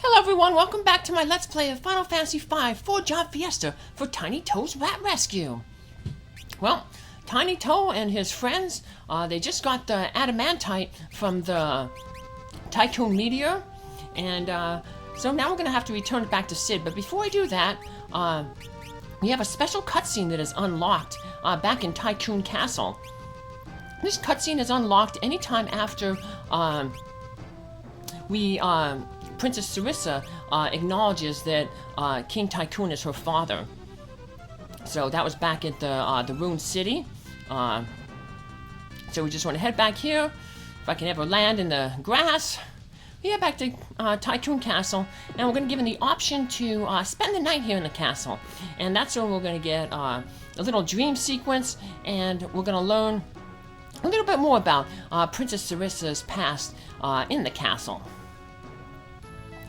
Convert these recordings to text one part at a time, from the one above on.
Hello everyone, welcome back to my Let's Play of Final Fantasy V 4-Job Fiesta for TnyToe's Rat Rescue. Well, TnyToe and his friends, they just got the adamantite from the Tycoon meteor, and so now we're going to have to return it back to Cid. But before I do that, we have a special cutscene that is unlocked back in Tycoon Castle. This cutscene is unlocked anytime after Princess Sarissa acknowledges that King Tycoon is her father. So that was back at the Ruined City. So we just want to head back here. If I can ever land in the grass. We head back to Tycoon Castle, and we're going to give him the option to spend the night here in the castle. And that's where we're going to get a little dream sequence, and we're going to learn a little bit more about Princess Sarissa's past in the castle.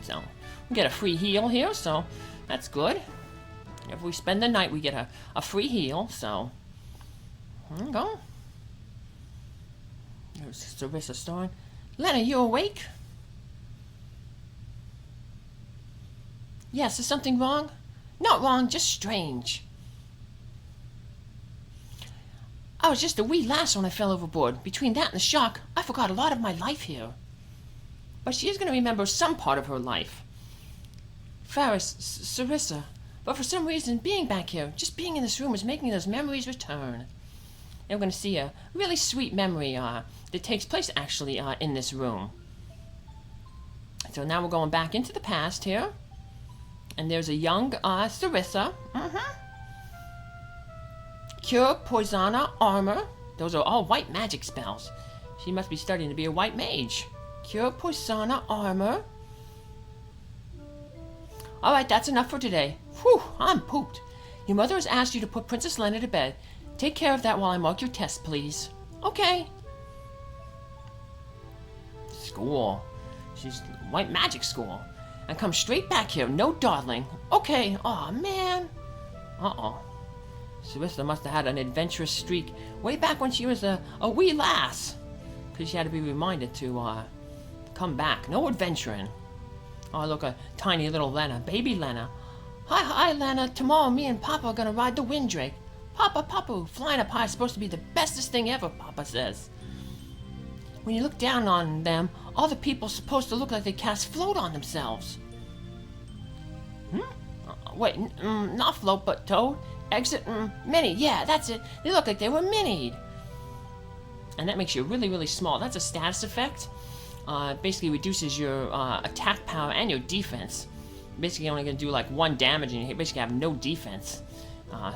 So, we get a free heal here, so that's good. If we spend the night, we get a free heal, so there we go. There's Sarissa starring. Lenna, you awake? Yes, is something wrong? Not wrong, just strange. I was just a wee lass when I fell overboard. Between that and the shock, I forgot a lot of my life here. But she is going to remember some part of her life. Faris, Sarissa. But for some reason, being back here, just being in this room is making those memories return. And we're going to see a really sweet memory that takes place actually in this room. So now we're going back into the past here. And there's a young Sarissa. Cure, Poisona, Armor. Those are all white magic spells. She must be studying to be a white mage. Cure, Poisona, Armor. Alright, that's enough for today. Whew, I'm pooped. Your mother has asked you to put Princess Lenna to bed. Take care of that while I mark your test, please. Okay. School. She's white magic school. And come straight back here, no dawdling. Okay, aw, man. Uh-oh. Sarissa must have had an adventurous streak way back when she was a wee lass. Because she had to be reminded to come back. No adventuring. Oh, look, a tiny little Lenna. Baby Lenna. Hi, Lenna. Tomorrow me and Papa are going to ride the Windrake. Papa, flying up high is supposed to be the bestest thing ever, Papa says. When you look down on them, all the people are supposed to look like they cast float on themselves. Wait, not float, but toad. Exit, mini. Yeah, that's it. They look like they were minied. And that makes you really, really small. That's a status effect. Basically reduces your attack power and your defense. Basically only going to do like 1 damage and you basically have no defense.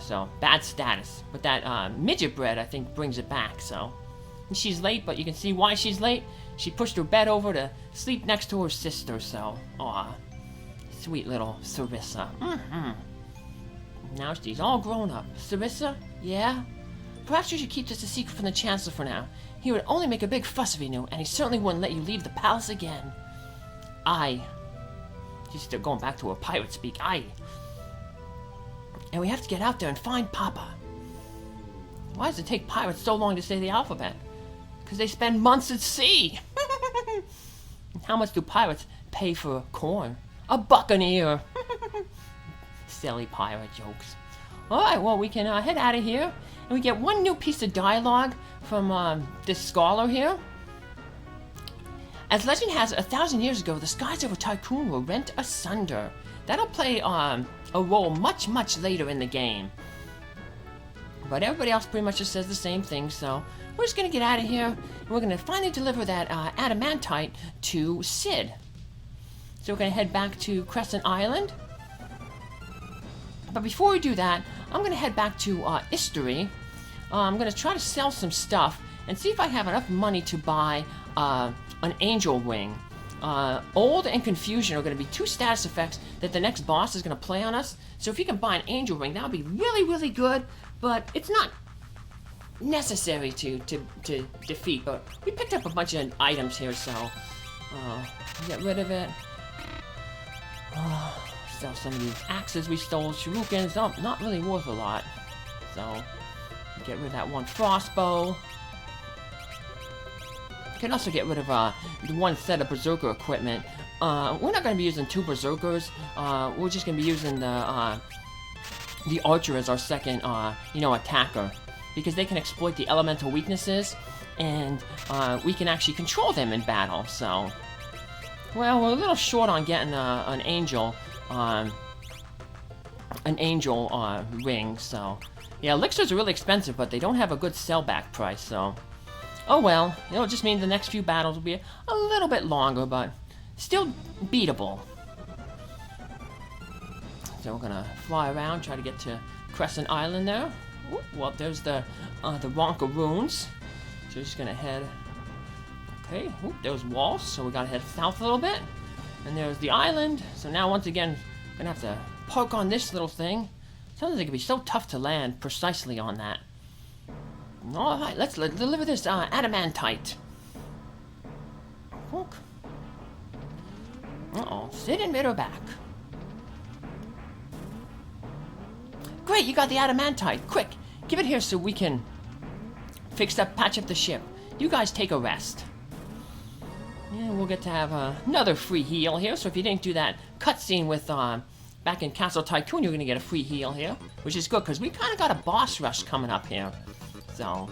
So, bad status. But that midget bread, I think, brings it back, so. And she's late, but you can see why she's late. She pushed her bed over to sleep next to her sister, so. Aw. Sweet little Sarissa. Now she's all grown up. Sarissa? Yeah? Perhaps you should keep this a secret from the Chancellor for now. He would only make a big fuss if he knew, and he certainly wouldn't let you leave the palace again. Aye. She's still going back to her pirate speak. Aye. And we have to get out there and find Papa. Why does it take pirates so long to say the alphabet? Because they spend months at sea. How much do pirates pay for corn? A buccaneer. Silly pirate jokes. Alright, well, we can head out of here. And we get one new piece of dialogue from this scholar here. As legend has it, 1,000 years ago, the skies over Tycoon were rent asunder. That'll play a role much, much later in the game. But everybody else pretty much just says the same thing, so we're just going to get out of here. And we're going to finally deliver that adamantite to Cid. So we're going to head back to Crescent Island. But before we do that, I'm going to head back to History. I'm going to try to sell some stuff and see if I have enough money to buy an angel wing. Old and Confusion are going to be 2 status effects that the next boss is going to play on us. So if you can buy an angel ring, that would be really, really good. But it's not necessary to defeat. But we picked up a bunch of items here, so get rid of it. Sell some of these axes we stole. Shurikens, not really worth a lot. So get rid of that one crossbow. You can also get rid of the one set of Berserker equipment we're not going to be using 2 Berserkers. We're just going to be using the Archer as our second, attacker. Because they can exploit the elemental weaknesses, and we can actually control them in battle, so... Well, we're a little short on getting an angel ring, so... Yeah, elixirs are really expensive, but they don't have a good sell-back price, so... Oh well, it'll just mean the next few battles will be a little bit longer, but still beatable. So we're gonna fly around, try to get to Crescent Island there. Ooh, well, there's the Ronkan Ruins. So we're just gonna head... Okay, ooh, there's walls, so we gotta head south a little bit. And there's the island, so now once again, we're gonna have to park on this little thing. Sounds like it could be so tough to land precisely on that. Alright, let's deliver this adamantite. Uh-oh, Cid and Mid are back. Great, you got the adamantite. Quick, give it here so we can patch up the ship. You guys take a rest. Yeah, we'll get to have another free heal here, so if you didn't do that cutscene with, back in Castle Tycoon, you're gonna get a free heal here, which is good, because we kind of got a boss rush coming up here. So,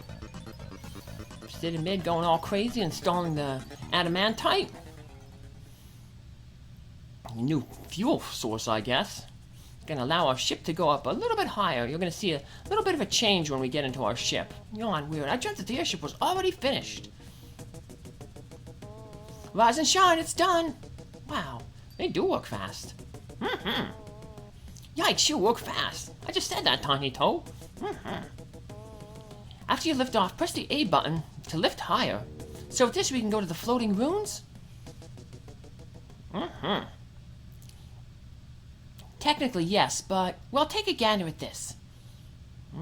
Cid and Mid going all crazy, installing the adamantite. A new fuel source, I guess. It's gonna allow our ship to go up a little bit higher. You're gonna see a little bit of a change when we get into our ship. You know, I'm weird. I dreamt that the airship was already finished. Rise and shine, it's done! Wow, they do work fast. Yikes, you work fast. I just said that, TnyToe. After you lift off, press the A button to lift higher. So with this, we can go to the floating ruins? Technically, yes, but, well, take a gander at this.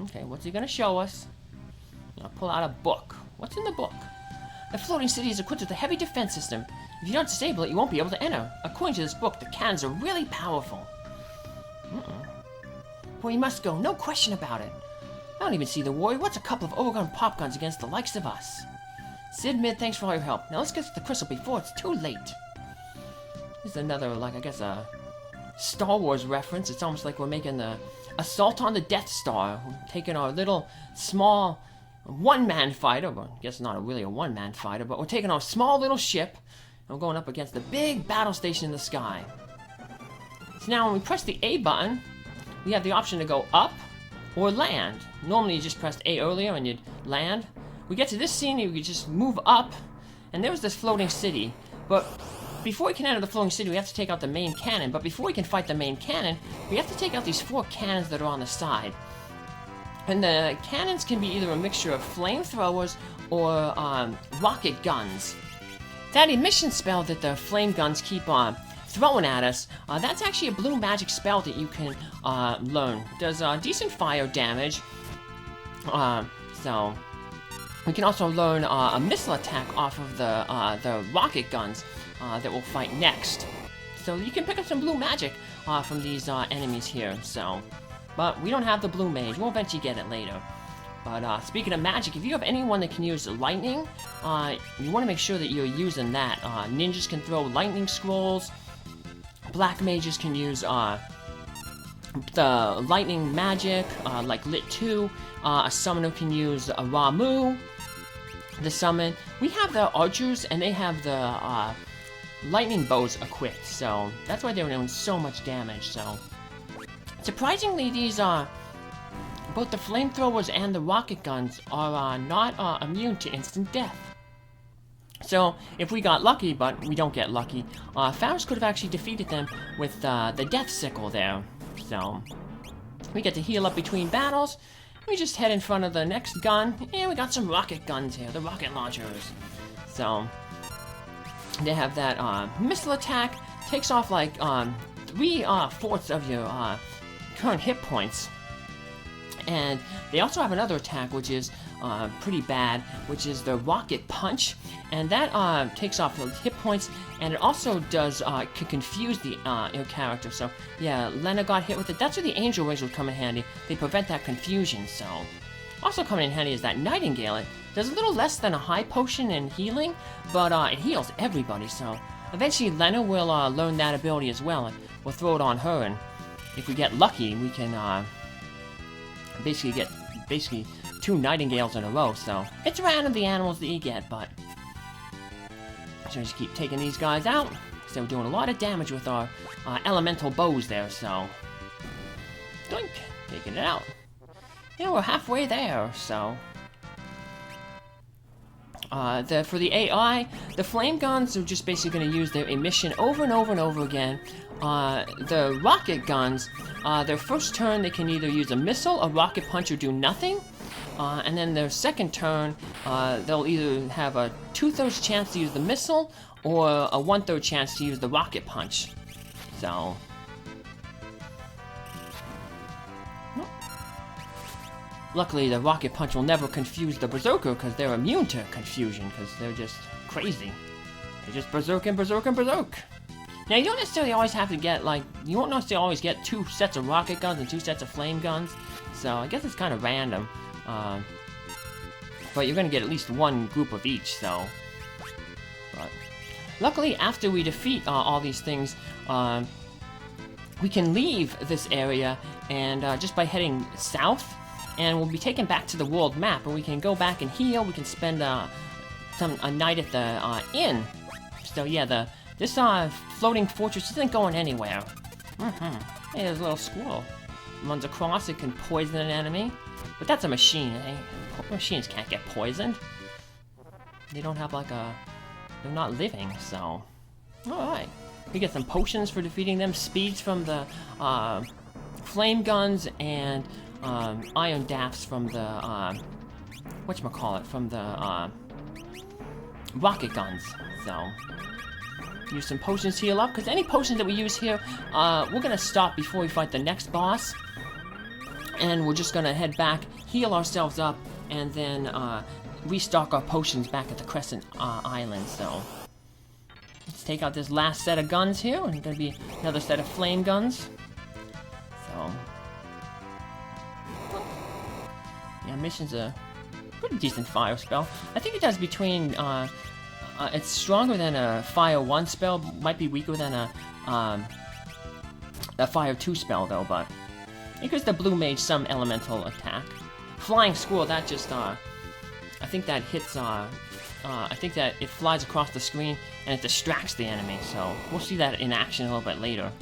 Okay, what's he gonna show us? I'll pull out a book. What's in the book? The floating city is equipped with a heavy defense system. If you don't disable it, you won't be able to enter. According to this book, the cannons are really powerful. Well, you must go, no question about it. I don't even see the worry. What's a couple of overgrown pop guns against the likes of us? Cid, Mid, thanks for all your help. Now let's get to the crystal before it's too late. This is another, like, I guess, a Star Wars reference. It's almost like we're making the assault on the Death Star. We're taking our little, small, one-man fighter. Well, I guess not really a one-man fighter, but we're taking our small little ship, and we're going up against the big battle station in the sky. So now when we press the A button, we have the option to go up or land. Normally you just pressed A earlier and you'd land. We get to this scene, you could just move up, and there's this floating city. But before we can enter the floating city, we have to take out the main cannon. But before we can fight the main cannon, we have to take out these 4 cannons that are on the side. And the cannons can be either a mixture of flamethrowers or rocket guns. That emission spell that the flame guns keep throwing at us, that's actually a blue magic spell that you can learn. Does decent fire damage, so we can also learn a missile attack off of the rocket guns that we'll fight next. So you can pick up some blue magic from these enemies here. So, but we don't have the blue mage. We'll eventually get it later. But speaking of magic, if you have anyone that can use lightning, you want to make sure that you're using that. Ninjas can throw lightning scrolls. Black mages can use the lightning magic, like Lit 2. A summoner can use a Ramu, the summon. We have the archers, and they have the lightning bows equipped, so that's why they're doing so much damage. So surprisingly, these both the flamethrowers and the rocket guns are not immune to instant death. So, if we got lucky, but we don't get lucky, Faris could have actually defeated them with the Death Sickle there. So, we get to heal up between battles. We just head in front of the next gun, and we got some rocket guns here, the rocket launchers. So, they have that missile attack, takes off like 3/4 of your current hit points. And they also have another attack, which is pretty bad, which is the Rocket Punch, and that takes off the hit points, and it also does can confuse the your character. So yeah, Lenna got hit with it. That's where the Angel Wings would come in handy. They prevent that confusion. So also coming in handy is that Nightingale. It does a little less than a high potion in healing, but it heals everybody. So Eventually, Lenna will learn that ability as well. And we'll throw it on her, and if we get lucky, we can basically get 2 nightingales in a row. So it's random the animals that you get, but so just keep taking these guys out. So we're doing a lot of damage with our elemental bows there. So doink, taking it out. Yeah, we're halfway there. So. For the AI, the flame guns are just basically going to use their emission over and over and over again. The rocket guns, their first turn they can either use a missile, a rocket punch, or do nothing. And then their second turn, they'll either have a 2/3 chance to use the missile, or a 1/3 chance to use the rocket punch. So... Luckily, the rocket punch will never confuse the Berserker, because they're immune to confusion, because they're just crazy. They're just berserk and berserk and berserk. Now, you don't necessarily always have to get, like, you won't necessarily always get 2 sets of rocket guns and 2 sets of flame guns, so I guess it's kind of random. But you're going to get at least 1 group of each, so... But luckily, after we defeat all these things, we can leave this area, and just by heading south, and we'll be taken back to the world map, and we can go back and heal. We can spend a night at the inn. So yeah, this floating fortress isn't going anywhere. Hey, there's a little squirrel. Runs across, it can poison an enemy. But that's a machine, eh? Machines can't get poisoned. They don't have like they're not living, so... Alright. We get some potions for defeating them, speeds from the flame guns, and iron dafts from the whatchamacallit, from the rocket guns. So use some potions to heal up, because any potions that we use here, we're gonna stop before we fight the next boss, and we're just gonna head back, heal ourselves up, and then restock our potions back at the Crescent Island. So let's take out this last set of guns here, and gonna be another set of flame guns. So yeah, mission's a pretty decent fire spell. I think it does between, it's stronger than a fire 1 spell, might be weaker than a fire 2 spell though, but it gives the blue mage some elemental attack. Flying squirrel, that just, I think that hits, I think that it flies across the screen and it distracts the enemy, so we'll see that in action a little bit later.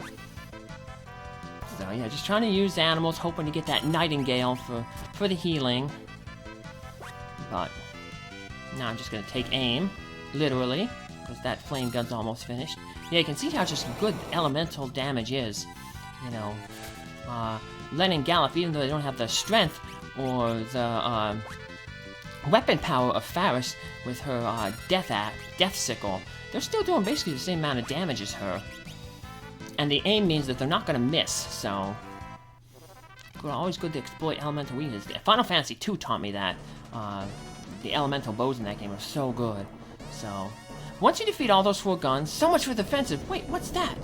So yeah, just trying to use animals, hoping to get that nightingale for the healing. But now I'm just gonna take aim, literally, because that flame gun's almost finished. Yeah, you can see how just good elemental damage is. You know, Lenna and Galuf, even though they don't have the strength or the weapon power of Faris with her death sickle, they're still doing basically the same amount of damage as her. And the aim means that they're not going to miss, so... Always good to exploit elemental weakness. Final Fantasy II taught me that. The elemental bows in that game are so good. So, once you defeat all those 4 guns, so much for defensive. Wait, what's that?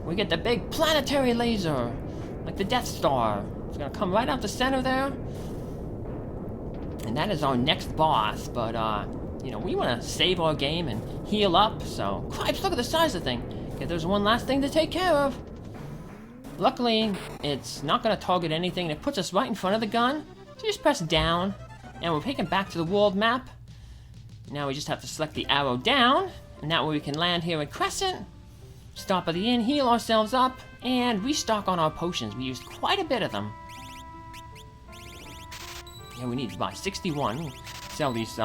We get the big planetary laser, like the Death Star. It's going to come right out the center there. And that is our next boss, but, you know, we want to save our game and heal up, so... Cripes, look at the size of the thing! Okay, there's one last thing to take care of. Luckily, it's not going to target anything, and it puts us right in front of the gun. So you just press down, and we're taken back to the world map. Now we just have to select the arrow down, and that way we can land here at Crescent, stop at the inn, heal ourselves up, and restock on our potions. We used quite a bit of them. Yeah, we need to buy 61. Sell these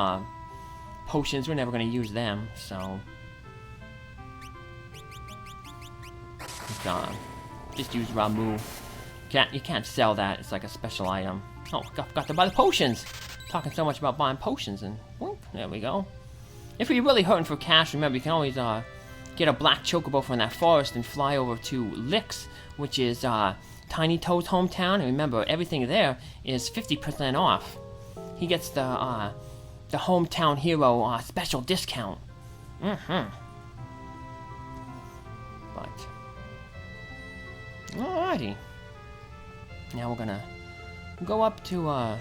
potions, we're never going to use them, so... just use Ramu. You can't sell that. It's like a special item. Oh, got to buy the potions. Talking so much about buying potions, and whoop, there we go. If you're really hurting for cash, remember you can always get a black chocobo from that forest and fly over to Lix, which is TnyToe's hometown. And remember, everything there is 50% off. He gets the hometown hero special discount. But alrighty. Now we're gonna go up to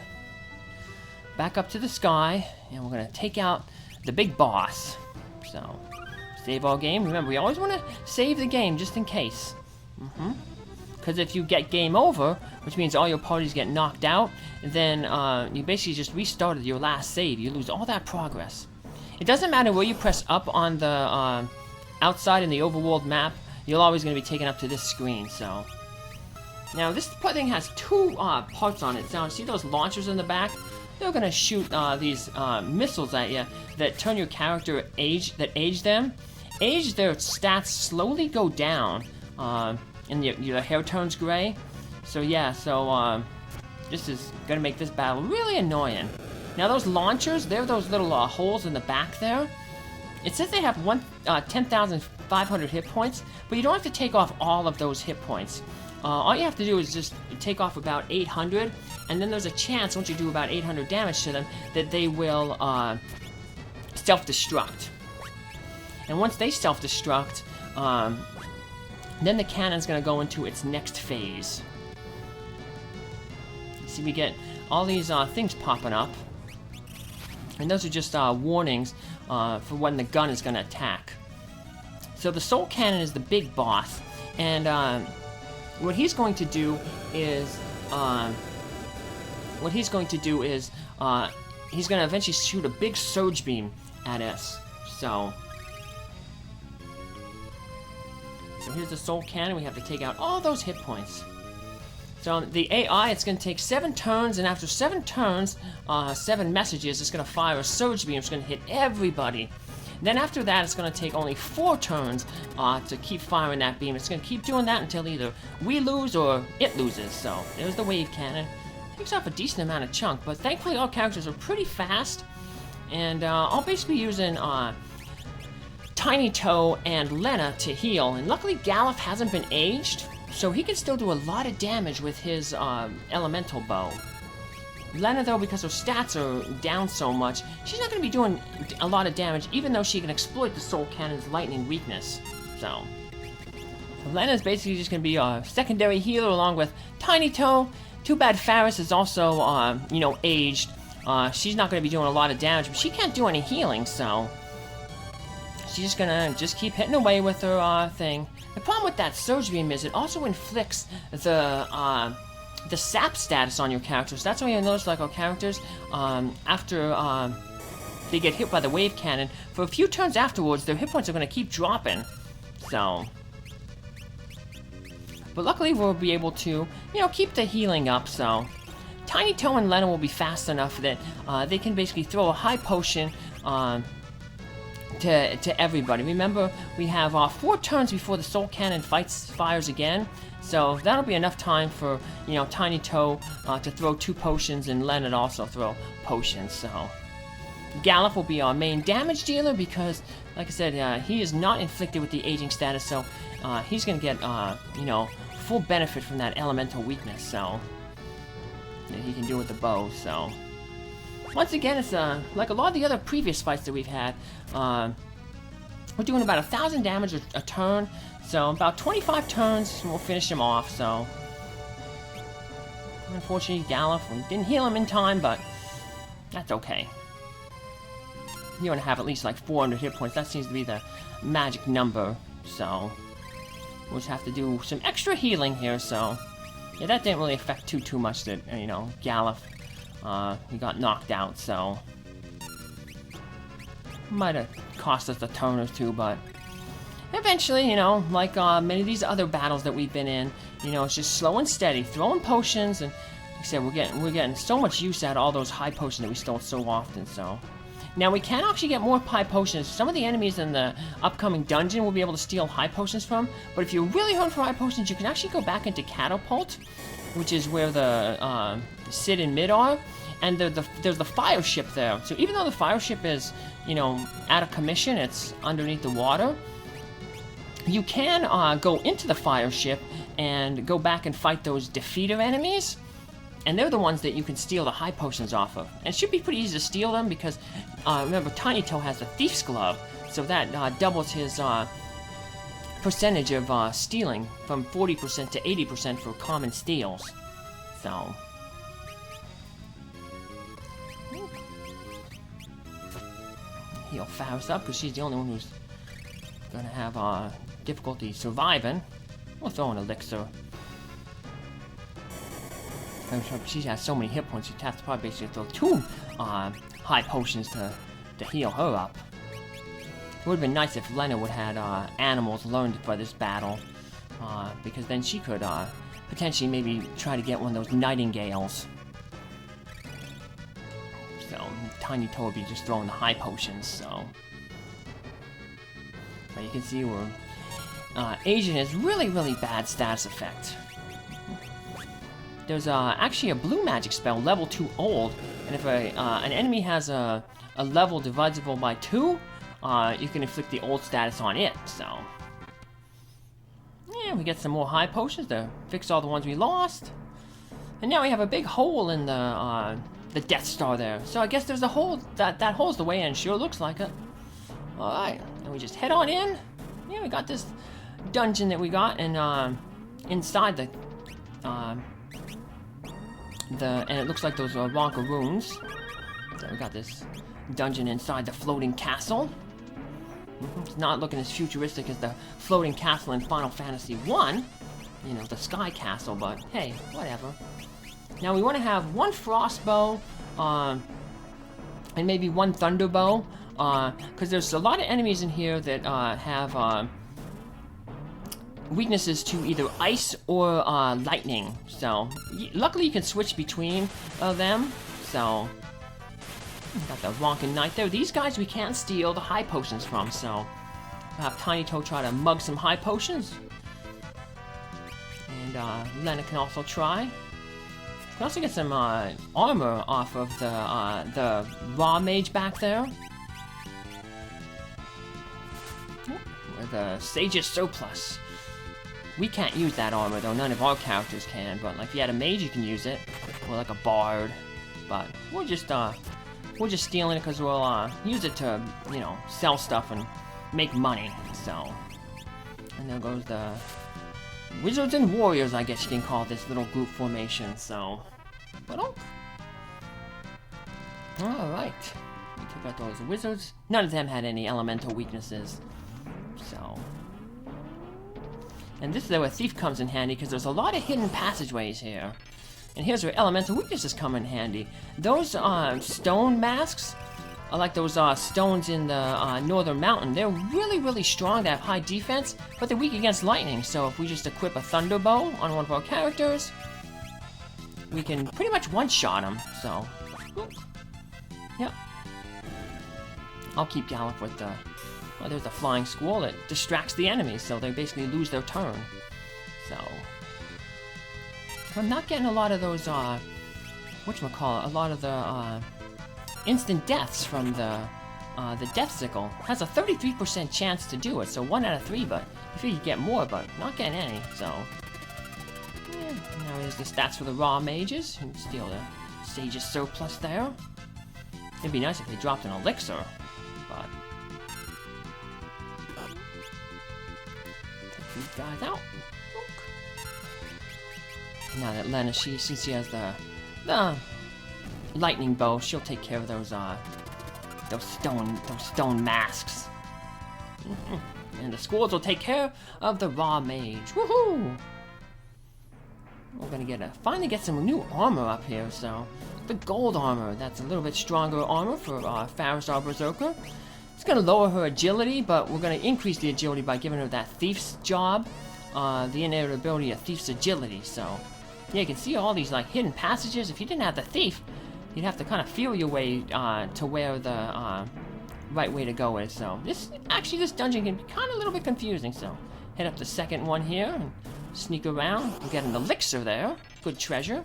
back up to the sky, and we're gonna take out the big boss. So Save our game. Remember, we always want to save the game just in case. Because if you get game over, which means all your parties get knocked out, then you basically just restarted your last save. You lose all that progress. It doesn't matter where you press up on the outside in the overworld map, you're always going to be taken up to this screen, so. Now, this thing has two parts on it. Now, see those launchers in the back? They're going to shoot these missiles at you that turn your character age them. Age their stats slowly go down, and your hair turns gray. So yeah, this is going to make this battle really annoying. Now, those launchers, they're those little holes in the back there. It says they have 10,500 hit points, but you don't have to take off all of those hit points. All you have to do is just take off about 800, and then there's a chance, once you do about 800 damage to them, that they will self-destruct. And once they self-destruct, then the cannon's going to go into its next phase. See, we get all these things popping up, and those are just warnings for when the gun is going to attack. So the Soul Cannon is the big boss, and what he's going to do is he's going to eventually shoot a big surge beam at us. So here's the Soul Cannon. We have to take out all those hit points. So the AI, it's going to take 7 turns, and after 7 turns, 7 messages, it's going to fire a surge beam. It's going to hit everybody. Then after that, it's going to take only 4 turns to keep firing that beam. It's going to keep doing that until either we lose or it loses. So there's the wave cannon. Takes off a decent amount of chunk, but thankfully all characters are pretty fast. And I'll basically be using TnyToe and Lenna to heal. And luckily Galuf hasn't been aged, so he can still do a lot of damage with his elemental bow. Lenna, though, because her stats are down so much, she's not going to be doing a lot of damage, even though she can exploit the Soul Cannon's lightning weakness. So Lenna's basically just going to be a secondary healer along with TnyToe. Too bad Faris is also, aged. She's not going to be doing a lot of damage, but she can't do any healing, so she's just going to keep hitting away with her thing. The problem with that Surge Beam is it also inflicts the sap status on your characters. That's why you notice, like, our characters, after they get hit by the wave cannon, for a few turns afterwards, their hit points are going to keep dropping. So, but luckily we'll be able to, keep the healing up. So TnyToe and Lenna will be fast enough that they can basically throw a high potion to everybody. Remember, we have 4 turns before the Soul Cannon fires again. So that'll be enough time for, TnyToe to throw 2 potions, and Lenna to also throw potions. So Galuf will be our main damage dealer because, like I said, he is not inflicted with the aging status, so he's going to get, full benefit from that elemental weakness, so that he can do with the bow. So once again, it's like a lot of the other previous fights that we've had. We're doing about 1,000 damage a turn. So about 25 turns, and we'll finish him off. So unfortunately, Galuf, we didn't heal him in time, but that's okay. You want to have at least like 400 hit points. That seems to be the magic number. So we'll just have to do some extra healing here. So yeah, that didn't really affect too much. That Galuf, he got knocked out. So might have cost us a turn or 2, but eventually, like many of these other battles that we've been in, it's just slow and steady, throwing potions, and like I said, we're getting so much use out of all those high potions that we stole so often. So now we can actually get more high potions. Some of the enemies in the upcoming dungeon will be able to steal high potions from, but if you're really hungry for high potions, you can actually go back into Catapult, which is where the Cid and Mid are, and there's the fire ship there. So even though the fire ship is, out of commission, it's underneath the water, you can go into the fire ship and go back and fight those defeater enemies, and they're the ones that you can steal the high potions off of. And it should be pretty easy to steal them because, remember, TnyToe has a Thief's Glove, so that doubles his percentage of stealing from 40% to 80% for common steals. So heal Faris up because she's the only one who's gonna have difficulty surviving. We'll throw an elixir. She has so many hit points, you'd have to probably basically throw 2 high potions to heal her up. It would have been nice if Lenna would have had animals learned for this battle, because then she could potentially maybe try to get one of those nightingales. So TnyToe would be just throwing the high potions. So, but you can see where Asian has really bad status effect. There's actually a blue magic spell, level 2 old, and if an enemy has a level divisible by 2, you can inflict the old status on it, so... Yeah, we get some more high potions to fix all the ones we lost. And now we have a big hole in the Death Star there. So I guess there's a hole, that hole's the way in, sure looks like it. Alright, and we just head on in. Yeah, we got this dungeon that we got, and inside and it looks like those are Ronkan Ruins. So we got this dungeon inside the floating castle. It's not looking as futuristic as the floating castle in Final Fantasy 1. You know, the Sky Castle, but hey, whatever. Now we want to have 1 frost bow, and maybe 1 thunder bow, because there's a lot of enemies in here that have weaknesses to either ice or lightning. So luckily you can switch between them. So got the Ronkan Knight there. These guys we can't steal the high potions from, so I'll have TnyToe try to mug some high potions. And Lenna can also try. We can also get some armor off of the raw mage back there. With a Sage's surplus. We can't use that armor though, none of our characters can, but like if you had a mage you can use it, or like a bard. But we're just stealing it because we'll use it to, you know, sell stuff and make money. So, and there goes the Wizards and Warriors, I guess you can call this little group formation. So, but all right, we took out those wizards. None of them had any elemental weaknesses. So. And this is where Thief comes in handy, because there's a lot of hidden passageways here. And here's where elemental weaknesses come in handy. Those stone masks are like those stones in the northern mountain. They're really strong, they have high defense, but they're weak against lightning. So if we just equip a thunder bow on one of our characters, we can pretty much one-shot them. So, yep. I'll keep Galuf with the... Well, there's a flying squall that distracts the enemy, so they basically lose their turn. So... I'm not getting a lot of those, whatchamacallit, a lot of the, instant deaths from the Death Sickle. Has a 33% chance to do it, so 1 out of 3, but I figure you get more, but not getting any, so... Yeah, now here's the stats for the raw mages. You can steal the Sage's surplus there. It'd be nice if they dropped an elixir, but... Take these guys out. Now that Lenna, since she has the lightning bow, she'll take care of those stone masks. And the squirrels will take care of the raw mage. Woohoo! We're gonna finally get some new armor up here. So the gold armor, that's a little bit stronger armor for Faris, our Berserker. It's gonna lower her agility, but we're gonna increase the agility by giving her that thief's job, the innate ability of thief's agility. So. Yeah, you can see all these like hidden passages. If you didn't have the thief, you'd have to kind of feel your way to where the right way to go is. So this dungeon can be kind of a little bit confusing. So head up the second one here and sneak around. We get an elixir there, good treasure.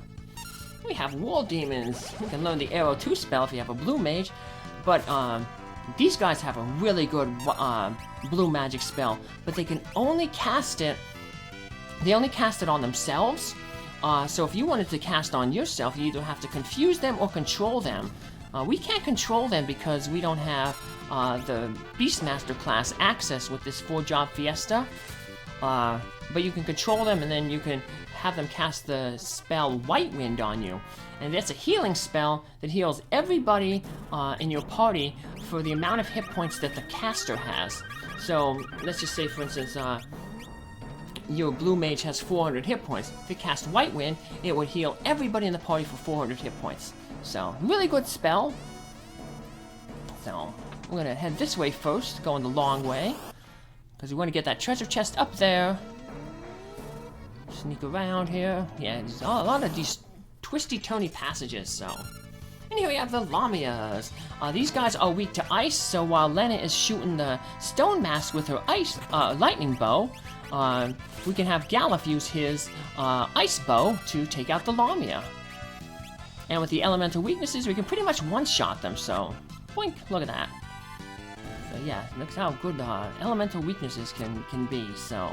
We have wall demons. You can learn the Arrow 2 spell if you have a blue mage, but these guys have a really good blue magic spell, but they can only cast it. They only cast it on themselves. So if you wanted to cast on yourself, you either have to confuse them or control them. We can't control them because we don't have the Beastmaster class access with this 4-job Fiesta. but you can control them, and then you can have them cast the spell White Wind on you. And that's a healing spell that heals everybody in your party for the amount of hit points that the caster has. So, let's just say, for instance, your blue mage has 400 hit points. If it cast White Wind, it would heal everybody in the party for 400 hit points. So, really good spell. So, we're going to head this way first, going the long way. Because we want to get that treasure chest up there. Sneak around here. Yeah, there's a lot of these twisty-turny passages, so. And here we have the Lamias. These guys are weak to ice, so while Lenna is shooting the stone mask with her ice lightning bow, we can have Galuf use his ice bow to take out the Lamia. And with the elemental weaknesses, we can pretty much one-shot them, so. Boink, look at that. So yeah, look how good elemental weaknesses can be, so.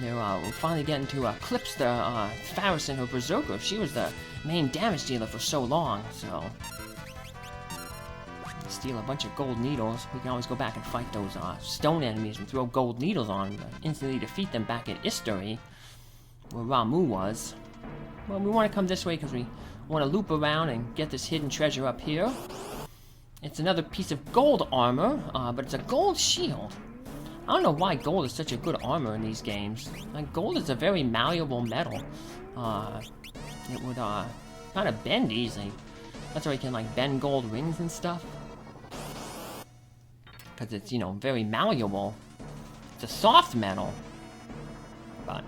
We're finally getting to clips the Faris and her Berserker. She was the main damage dealer for so long, so. Steal a bunch of gold needles. We can always go back and fight those stone enemies and throw gold needles on them to instantly defeat them back at Istory, where Ramu was. Well, we want to come this way because we want to loop around and get this hidden treasure up here. It's another piece of gold armor, but it's a gold shield. I don't know why gold is such a good armor in these games. Like, gold is a very malleable metal. It would kind of bend easily. That's why you can like bend gold rings and stuff. Because it's, you know, very malleable. It's a soft metal. But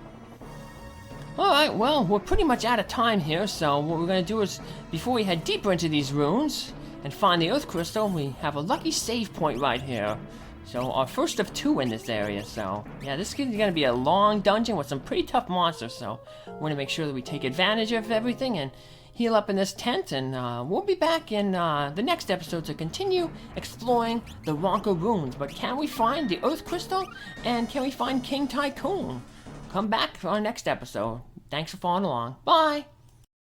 alright, well, we're pretty much out of time here, so what we're going to do is, before we head deeper into these runes and find the Earth Crystal, we have a lucky save point right here. So, our first of 2 in this area, so, yeah, this is going to be a long dungeon with some pretty tough monsters, so we want to make sure that we take advantage of everything and heal up in this tent, and we'll be back in the next episode to continue exploring the Ronkan Ruins. But can we find the Earth Crystal, and can we find King Tycoon? Come back for our next episode. Thanks for following along. Bye!